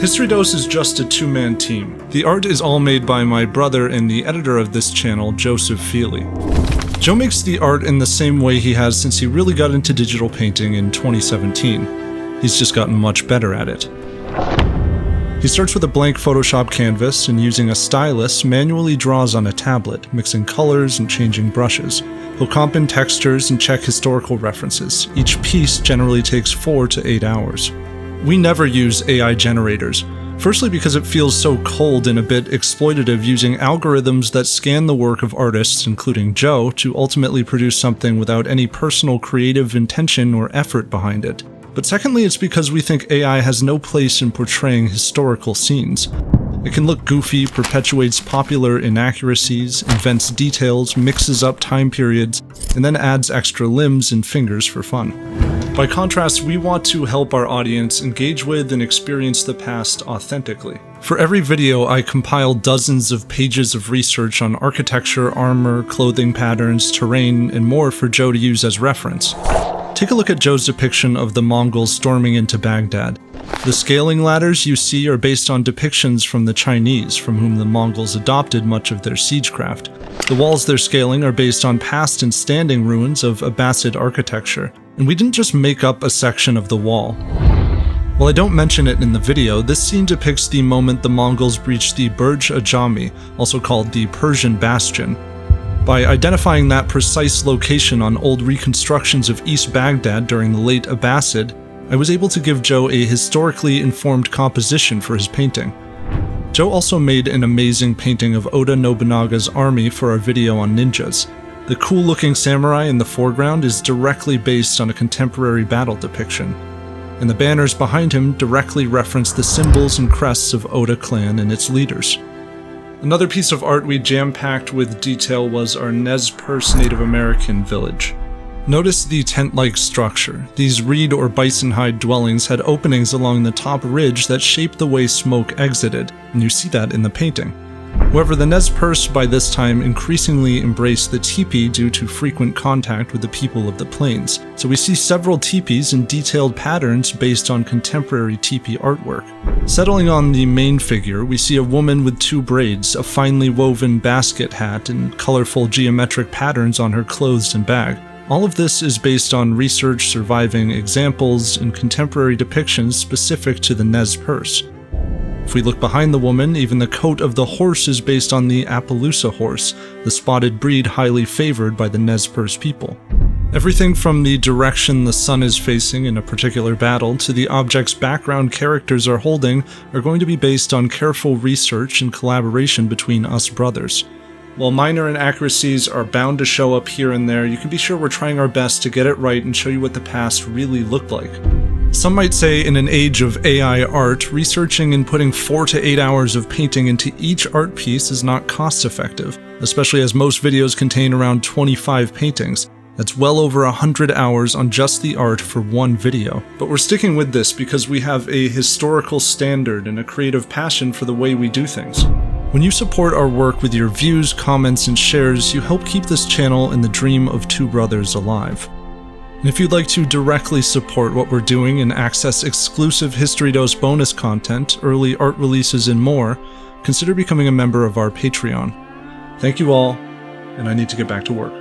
History Dose is just a two-man team. The art is all made by my brother and the editor of this channel, Joseph Feely. Joe makes the art in the same way he has since he really got into digital painting in 2017. He's just gotten much better at it. He starts with a blank Photoshop canvas and using a stylus manually draws on a tablet, mixing colors and changing brushes. He'll comp in textures and check historical references. Each piece generally takes 4 to 8 hours. We never use AI generators. Firstly because it feels so cold and a bit exploitative using algorithms that scan the work of artists, including Joe, to ultimately produce something without any personal creative intention or effort behind it. But secondly, it's because we think AI has no place in portraying historical scenes. It can look goofy, perpetuates popular inaccuracies, invents details, mixes up time periods, and then adds extra limbs and fingers for fun. By contrast, we want to help our audience engage with and experience the past authentically. For every video, I compile dozens of pages of research on architecture, armor, clothing patterns, terrain, and more for Joe to use as reference. Take a look at Joe's depiction of the Mongols storming into Baghdad. The scaling ladders you see are based on depictions from the Chinese, from whom the Mongols adopted much of their siegecraft. The walls they're scaling are based on past and standing ruins of Abbasid architecture, and we didn't just make up a section of the wall. While I don't mention it in the video, this scene depicts the moment the Mongols breached the Burj Ajami, also called the Persian Bastion. By identifying that precise location on old reconstructions of East Baghdad during the late Abbasid, I was able to give Joe a historically informed composition for his painting. Joe also made an amazing painting of Oda Nobunaga's army for our video on ninjas. The cool-looking samurai in the foreground is directly based on a contemporary battle depiction, and the banners behind him directly reference the symbols and crests of Oda clan and its leaders. Another piece of art we jam-packed with detail was our Nez Perce Native American village. Notice the tent-like structure. These reed or bison hide dwellings had openings along the top ridge that shaped the way smoke exited, and you see that in the painting. However, the Nez Perce by this time increasingly embraced the teepee due to frequent contact with the people of the plains, so we see several teepees in detailed patterns based on contemporary teepee artwork. Settling on the main figure, we see a woman with 2 braids, a finely woven basket hat, and colorful geometric patterns on her clothes and bag. All of this is based on research surviving examples and contemporary depictions specific to the Nez Perce. If we look behind the woman, even the coat of the horse is based on the Appaloosa horse, the spotted breed highly favored by the Nez Perce people. Everything from the direction the sun is facing in a particular battle to the object's background characters are holding are going to be based on careful research and collaboration between us brothers. While minor inaccuracies are bound to show up here and there, you can be sure we're trying our best to get it right and show you what the past really looked like. Some might say in an age of AI art, researching and putting 4 to 8 hours of painting into each art piece is not cost-effective, especially as most videos contain around 25 paintings. That's well over 100 hours on just the art for one video. But we're sticking with this because we have a historical standard and a creative passion for the way we do things. When you support our work with your views, comments, and shares, you help keep this channel and the dream of two brothers alive. And if you'd like to directly support what we're doing and access exclusive History Dose bonus content, early art releases, and more, consider becoming a member of our Patreon. Thank you all, and I need to get back to work.